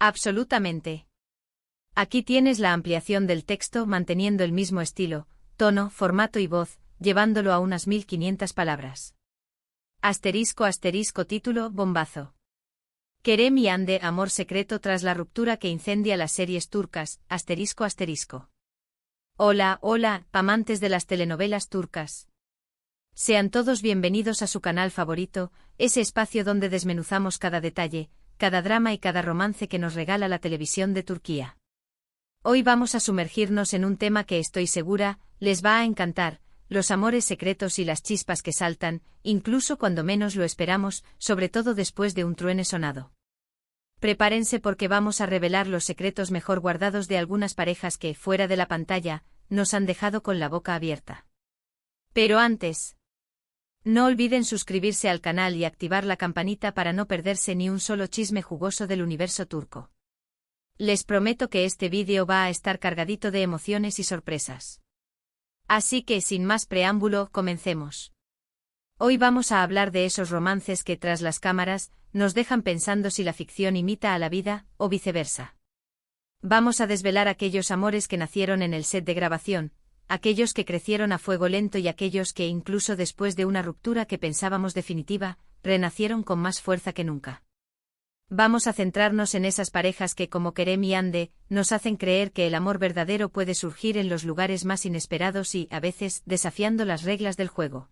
Absolutamente. Aquí tienes la ampliación del texto manteniendo el mismo estilo, tono, formato y voz, llevándolo a unas 1500 palabras. *** título, bombazo. Kerem y Hande, amor secreto tras la ruptura que incendia las series turcas, ***. Hola, hola, amantes de las telenovelas turcas. Sean todos bienvenidos a su canal favorito, ese espacio donde desmenuzamos cada detalle, cada drama y cada romance que nos regala la televisión de Turquía. Hoy vamos a sumergirnos en un tema que estoy segura les va a encantar, los amores secretos y las chispas que saltan, incluso cuando menos lo esperamos, sobre todo después de un truene sonado. Prepárense porque vamos a revelar los secretos mejor guardados de algunas parejas que, fuera de la pantalla, nos han dejado con la boca abierta. Pero antes, no olviden suscribirse al canal y activar la campanita para no perderse ni un solo chisme jugoso del universo turco. Les prometo que este vídeo va a estar cargadito de emociones y sorpresas. Así que sin más preámbulo, comencemos. Hoy vamos a hablar de esos romances que tras las cámaras nos dejan pensando si la ficción imita a la vida, o viceversa. Vamos a desvelar aquellos amores que nacieron en el set de grabación, aquellos que crecieron a fuego lento y aquellos que incluso después de una ruptura que pensábamos definitiva, renacieron con más fuerza que nunca. Vamos a centrarnos en esas parejas que, como Kerem y Hande, nos hacen creer que el amor verdadero puede surgir en los lugares más inesperados y, a veces, desafiando las reglas del juego.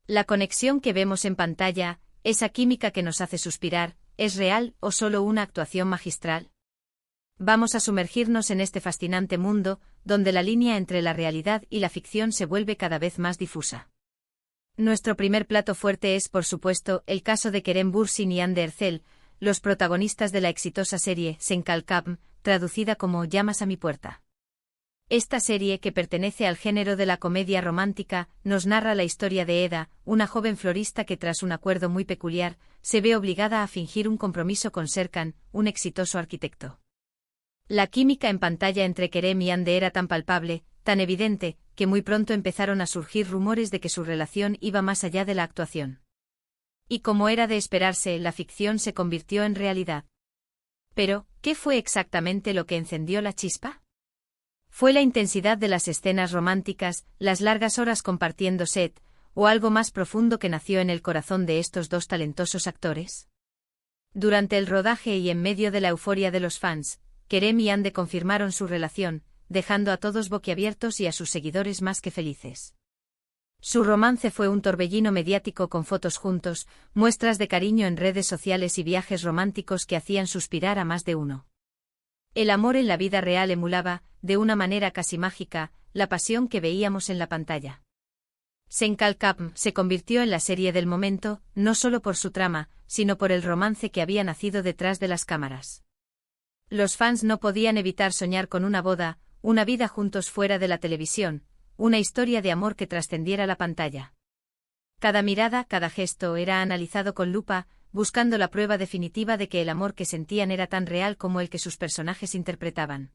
La conexión que vemos en pantalla, esa química que nos hace suspirar, ¿es real o solo una actuación magistral? Vamos a sumergirnos en este fascinante mundo, donde la línea entre la realidad y la ficción se vuelve cada vez más difusa. Nuestro primer plato fuerte es, por supuesto, el caso de Kerem Bürsin y Hande Erçel, los protagonistas de la exitosa serie Sen Kalkam, traducida como Llamas a mi puerta. Esta serie, que pertenece al género de la comedia romántica, nos narra la historia de Eda, una joven florista que tras un acuerdo muy peculiar, se ve obligada a fingir un compromiso con Serkan, un exitoso arquitecto. La química en pantalla entre Kerem y Hande era tan palpable, tan evidente, que muy pronto empezaron a surgir rumores de que su relación iba más allá de la actuación. Y como era de esperarse, la ficción se convirtió en realidad. Pero, ¿qué fue exactamente lo que encendió la chispa? ¿Fue la intensidad de las escenas románticas, las largas horas compartiendo set, o algo más profundo que nació en el corazón de estos dos talentosos actores? Durante el rodaje y en medio de la euforia de los fans, Kerem y Hande confirmaron su relación, dejando a todos boquiabiertos y a sus seguidores más que felices. Su romance fue un torbellino mediático con fotos juntos, muestras de cariño en redes sociales y viajes románticos que hacían suspirar a más de uno. El amor en la vida real emulaba, de una manera casi mágica, la pasión que veíamos en la pantalla. Sen Kalkam se convirtió en la serie del momento, no solo por su trama, sino por el romance que había nacido detrás de las cámaras. Los fans no podían evitar soñar con una boda, una vida juntos fuera de la televisión, una historia de amor que trascendiera la pantalla. Cada mirada, cada gesto era analizado con lupa, buscando la prueba definitiva de que el amor que sentían era tan real como el que sus personajes interpretaban.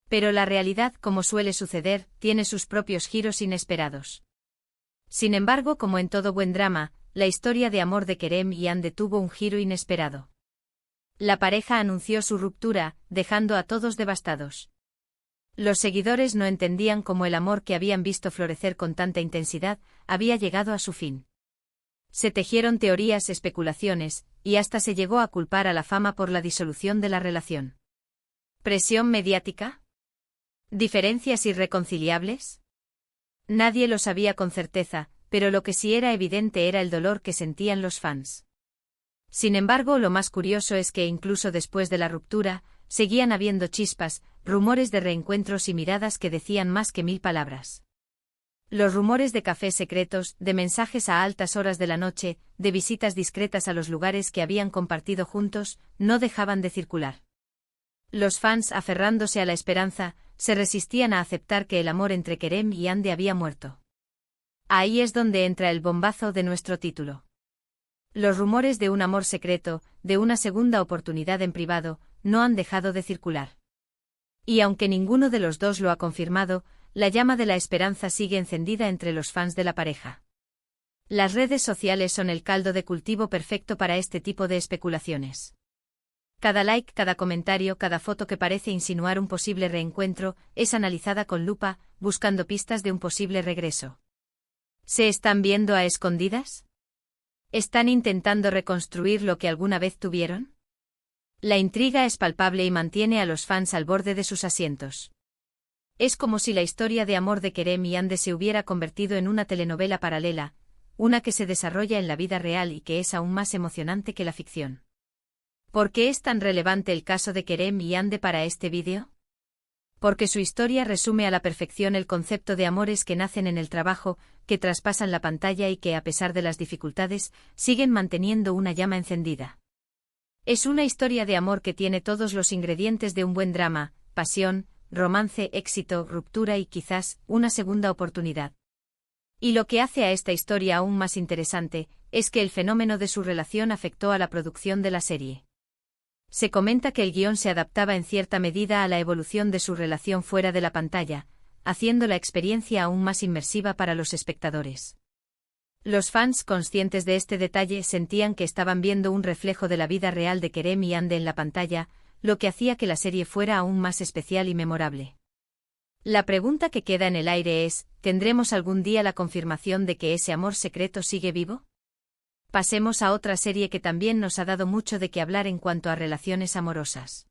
Pero la realidad, como suele suceder, tiene sus propios giros inesperados. Sin embargo, como en todo buen drama, la historia de amor de Kerem y Hande tuvo un giro inesperado. La pareja anunció su ruptura, dejando a todos devastados. Los seguidores no entendían cómo el amor que habían visto florecer con tanta intensidad había llegado a su fin. Se tejieron teorías, especulaciones, y hasta se llegó a culpar a la fama por la disolución de la relación. ¿Presión mediática? ¿Diferencias irreconciliables? Nadie lo sabía con certeza, pero lo que sí era evidente era el dolor que sentían los fans. Sin embargo, lo más curioso es que incluso después de la ruptura, seguían habiendo chispas, rumores de reencuentros y miradas que decían más que 1000 palabras. Los rumores de cafés secretos, de mensajes a altas horas de la noche, de visitas discretas a los lugares que habían compartido juntos, no dejaban de circular. Los fans, aferrándose a la esperanza, se resistían a aceptar que el amor entre Kerem y Hande había muerto. Ahí es donde entra el bombazo de nuestro título. Los rumores de un amor secreto, de una segunda oportunidad en privado, no han dejado de circular. Y aunque ninguno de los dos lo ha confirmado, la llama de la esperanza sigue encendida entre los fans de la pareja. Las redes sociales son el caldo de cultivo perfecto para este tipo de especulaciones. Cada like, cada comentario, cada foto que parece insinuar un posible reencuentro, es analizada con lupa, buscando pistas de un posible regreso. ¿Se están viendo a escondidas? ¿Están intentando reconstruir lo que alguna vez tuvieron? La intriga es palpable y mantiene a los fans al borde de sus asientos. Es como si la historia de amor de Kerem y Ande se hubiera convertido en una telenovela paralela, una que se desarrolla en la vida real y que es aún más emocionante que la ficción. ¿Por qué es tan relevante el caso de Kerem y Ande para este vídeo? Porque su historia resume a la perfección el concepto de amores que nacen en el trabajo, que traspasan la pantalla y que, a pesar de las dificultades, siguen manteniendo una llama encendida. Es una historia de amor que tiene todos los ingredientes de un buen drama: pasión, romance, éxito, ruptura y quizás una segunda oportunidad. Y lo que hace a esta historia aún más interesante es que el fenómeno de su relación afectó a la producción de la serie. Se comenta que el guión se adaptaba en cierta medida a la evolución de su relación fuera de la pantalla, haciendo la experiencia aún más inmersiva para los espectadores. Los fans, conscientes de este detalle, sentían que estaban viendo un reflejo de la vida real de Kerem y Ande en la pantalla, lo que hacía que la serie fuera aún más especial y memorable. La pregunta que queda en el aire es: ¿tendremos algún día la confirmación de que ese amor secreto sigue vivo? Pasemos a otra serie que también nos ha dado mucho de qué hablar en cuanto a relaciones amorosas.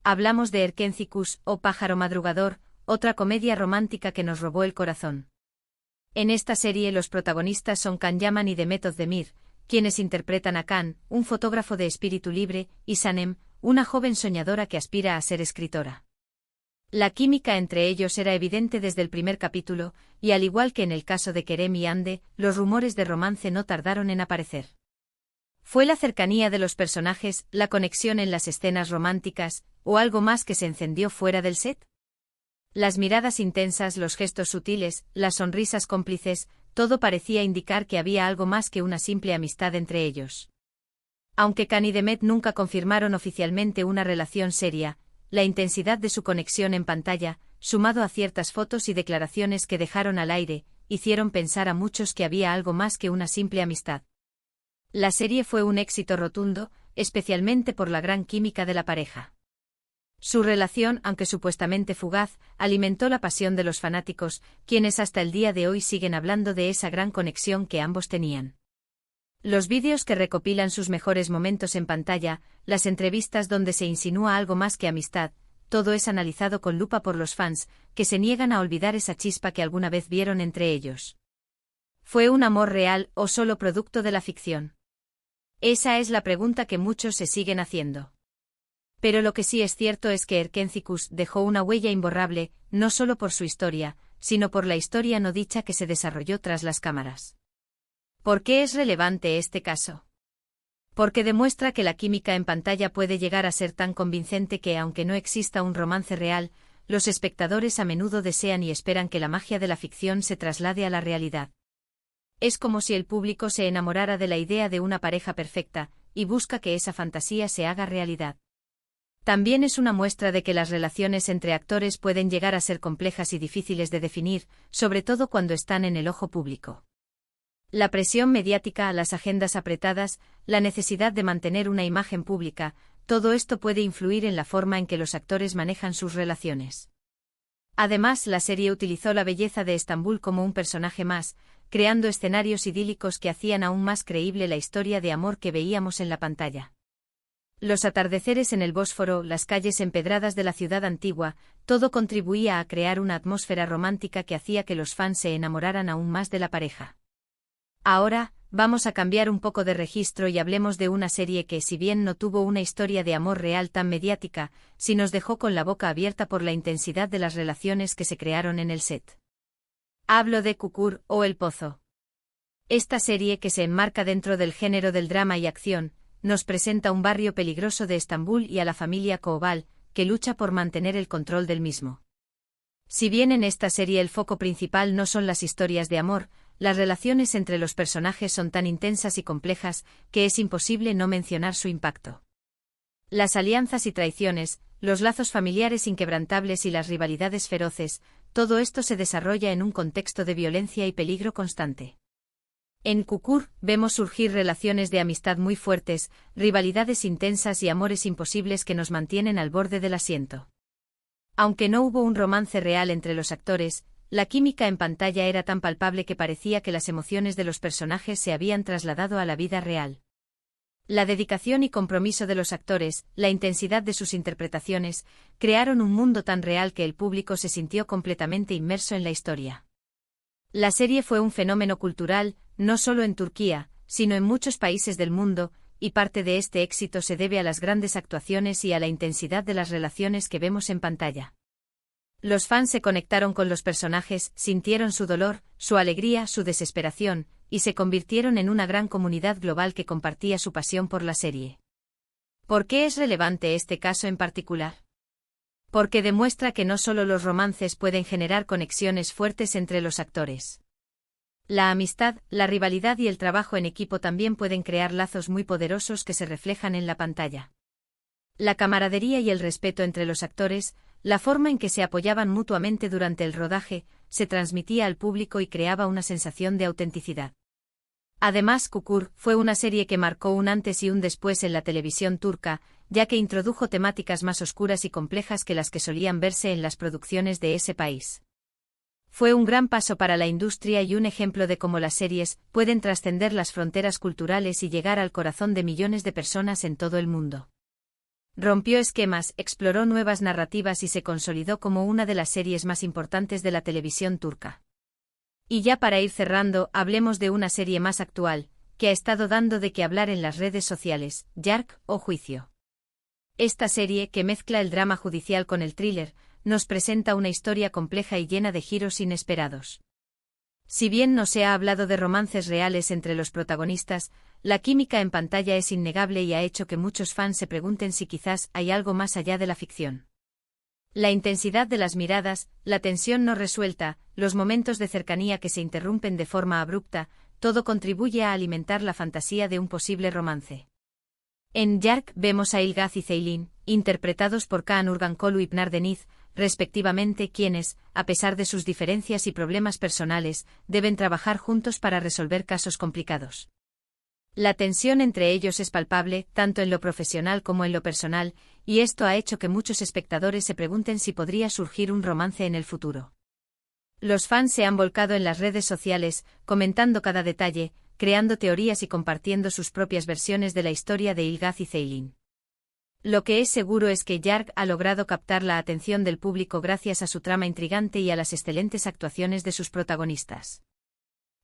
Hablamos de Erkencikus, o Pájaro Madrugador, otra comedia romántica que nos robó el corazón. En esta serie los protagonistas son Can Yaman y Demet Özdemir, quienes interpretan a Can, un fotógrafo de espíritu libre, y Sanem, una joven soñadora que aspira a ser escritora. La química entre ellos era evidente desde el primer capítulo, y al igual que en el caso de Kerem y Ande, los rumores de romance no tardaron en aparecer. ¿Fue la cercanía de los personajes, la conexión en las escenas románticas, o algo más que se encendió fuera del set? Las miradas intensas, los gestos sutiles, las sonrisas cómplices, todo parecía indicar que había algo más que una simple amistad entre ellos. Aunque Can y Demet nunca confirmaron oficialmente una relación seria, la intensidad de su conexión en pantalla, sumado a ciertas fotos y declaraciones que dejaron al aire, hicieron pensar a muchos que había algo más que una simple amistad. La serie fue un éxito rotundo, especialmente por la gran química de la pareja. Su relación, aunque supuestamente fugaz, alimentó la pasión de los fanáticos, quienes hasta el día de hoy siguen hablando de esa gran conexión que ambos tenían. Los vídeos que recopilan sus mejores momentos en pantalla, las entrevistas donde se insinúa algo más que amistad, todo es analizado con lupa por los fans, que se niegan a olvidar esa chispa que alguna vez vieron entre ellos. ¿Fue un amor real o solo producto de la ficción? Esa es la pregunta que muchos se siguen haciendo. Pero lo que sí es cierto es que Erkencikus dejó una huella imborrable, no solo por su historia, sino por la historia no dicha que se desarrolló tras las cámaras. ¿Por qué es relevante este caso? Porque demuestra que la química en pantalla puede llegar a ser tan convincente que, aunque no exista un romance real, los espectadores a menudo desean y esperan que la magia de la ficción se traslade a la realidad. Es como si el público se enamorara de la idea de una pareja perfecta, y busca que esa fantasía se haga realidad. También es una muestra de que las relaciones entre actores pueden llegar a ser complejas y difíciles de definir, sobre todo cuando están en el ojo público. La presión mediática, las agendas apretadas, la necesidad de mantener una imagen pública, todo esto puede influir en la forma en que los actores manejan sus relaciones. Además, la serie utilizó la belleza de Estambul como un personaje más, creando escenarios idílicos que hacían aún más creíble la historia de amor que veíamos en la pantalla. Los atardeceres en el Bósforo, las calles empedradas de la ciudad antigua, todo contribuía a crear una atmósfera romántica que hacía que los fans se enamoraran aún más de la pareja. Ahora, vamos a cambiar un poco de registro y hablemos de una serie que, si bien no tuvo una historia de amor real tan mediática, sí nos dejó con la boca abierta por la intensidad de las relaciones que se crearon en el set. Hablo de Çukur, o El Pozo. Esta serie, que se enmarca dentro del género del drama y acción, nos presenta un barrio peligroso de Estambul y a la familia Koval, que lucha por mantener el control del mismo. Si bien en esta serie el foco principal no son las historias de amor, las relaciones entre los personajes son tan intensas y complejas que es imposible no mencionar su impacto. Las alianzas y traiciones, los lazos familiares inquebrantables y las rivalidades feroces, todo esto se desarrolla en un contexto de violencia y peligro constante. En Kukur, vemos surgir relaciones de amistad muy fuertes, rivalidades intensas y amores imposibles que nos mantienen al borde del asiento. Aunque no hubo un romance real entre los actores, la química en pantalla era tan palpable que parecía que las emociones de los personajes se habían trasladado a la vida real. La dedicación y compromiso de los actores, la intensidad de sus interpretaciones, crearon un mundo tan real que el público se sintió completamente inmerso en la historia. La serie fue un fenómeno cultural, no solo en Turquía, sino en muchos países del mundo, y parte de este éxito se debe a las grandes actuaciones y a la intensidad de las relaciones que vemos en pantalla. Los fans se conectaron con los personajes, sintieron su dolor, su alegría, su desesperación, y se convirtieron en una gran comunidad global que compartía su pasión por la serie. ¿Por qué es relevante este caso en particular? Porque demuestra que no solo los romances pueden generar conexiones fuertes entre los actores. La amistad, la rivalidad y el trabajo en equipo también pueden crear lazos muy poderosos que se reflejan en la pantalla. La camaradería y el respeto entre los actores, la forma en que se apoyaban mutuamente durante el rodaje, se transmitía al público y creaba una sensación de autenticidad. Además, Kukur fue una serie que marcó un antes y un después en la televisión turca, ya que introdujo temáticas más oscuras y complejas que las que solían verse en las producciones de ese país. Fue un gran paso para la industria y un ejemplo de cómo las series pueden trascender las fronteras culturales y llegar al corazón de millones de personas en todo el mundo. Rompió esquemas, exploró nuevas narrativas y se consolidó como una de las series más importantes de la televisión turca. Y ya para ir cerrando, hablemos de una serie más actual, que ha estado dando de qué hablar en las redes sociales, Yargı o Juicio. Esta serie, que mezcla el drama judicial con el thriller, nos presenta una historia compleja y llena de giros inesperados. Si bien no se ha hablado de romances reales entre los protagonistas, la química en pantalla es innegable y ha hecho que muchos fans se pregunten si quizás hay algo más allá de la ficción. La intensidad de las miradas, la tensión no resuelta, los momentos de cercanía que se interrumpen de forma abrupta, todo contribuye a alimentar la fantasía de un posible romance. En Yargı vemos a Ilgaz y Ceylin, interpretados por Kaan Urgankolu y Pınar Deniz, respectivamente, quienes, a pesar de sus diferencias y problemas personales, deben trabajar juntos para resolver casos complicados. La tensión entre ellos es palpable, tanto en lo profesional como en lo personal, y esto ha hecho que muchos espectadores se pregunten si podría surgir un romance en el futuro. Los fans se han volcado en las redes sociales, comentando cada detalle, creando teorías y compartiendo sus propias versiones de la historia de Ilgaz y Ceylin. Lo que es seguro es que Yargı ha logrado captar la atención del público gracias a su trama intrigante y a las excelentes actuaciones de sus protagonistas.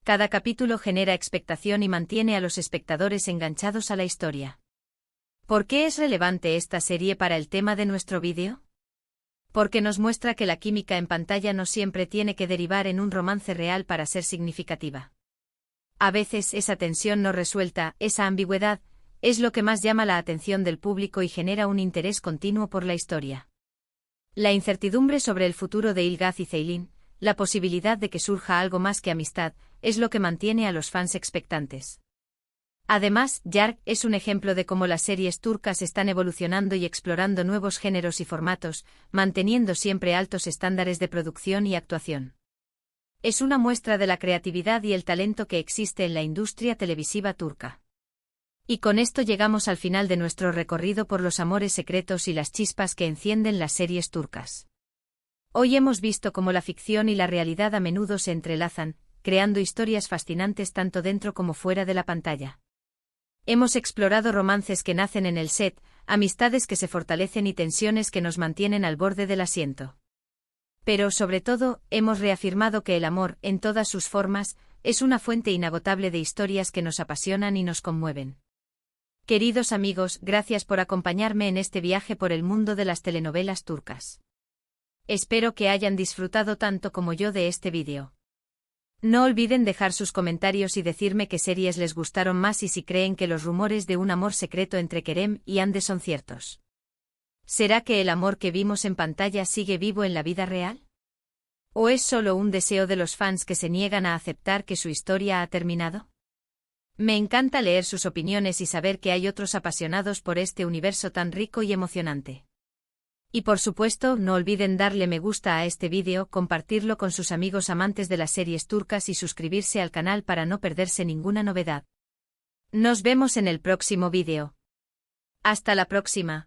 Cada capítulo genera expectación y mantiene a los espectadores enganchados a la historia. ¿Por qué es relevante esta serie para el tema de nuestro vídeo? Porque nos muestra que la química en pantalla no siempre tiene que derivar en un romance real para ser significativa. A veces esa tensión no resuelta, esa ambigüedad, es lo que más llama la atención del público y genera un interés continuo por la historia. La incertidumbre sobre el futuro de Ilgaz y Ceylin, la posibilidad de que surja algo más que amistad, es lo que mantiene a los fans expectantes. Además, Yargı es un ejemplo de cómo las series turcas están evolucionando y explorando nuevos géneros y formatos, manteniendo siempre altos estándares de producción y actuación. Es una muestra de la creatividad y el talento que existe en la industria televisiva turca. Y con esto llegamos al final de nuestro recorrido por los amores secretos y las chispas que encienden las series turcas. Hoy hemos visto cómo la ficción y la realidad a menudo se entrelazan, creando historias fascinantes tanto dentro como fuera de la pantalla. Hemos explorado romances que nacen en el set, amistades que se fortalecen y tensiones que nos mantienen al borde del asiento. Pero, sobre todo, hemos reafirmado que el amor, en todas sus formas, es una fuente inagotable de historias que nos apasionan y nos conmueven. Queridos amigos, gracias por acompañarme en este viaje por el mundo de las telenovelas turcas. Espero que hayan disfrutado tanto como yo de este vídeo. No olviden dejar sus comentarios y decirme qué series les gustaron más y si creen que los rumores de un amor secreto entre Kerem y Hande son ciertos. ¿Será que el amor que vimos en pantalla sigue vivo en la vida real? ¿O es solo un deseo de los fans que se niegan a aceptar que su historia ha terminado? Me encanta leer sus opiniones y saber que hay otros apasionados por este universo tan rico y emocionante. Y por supuesto, no olviden darle me gusta a este vídeo, compartirlo con sus amigos amantes de las series turcas y suscribirse al canal para no perderse ninguna novedad. Nos vemos en el próximo vídeo. Hasta la próxima.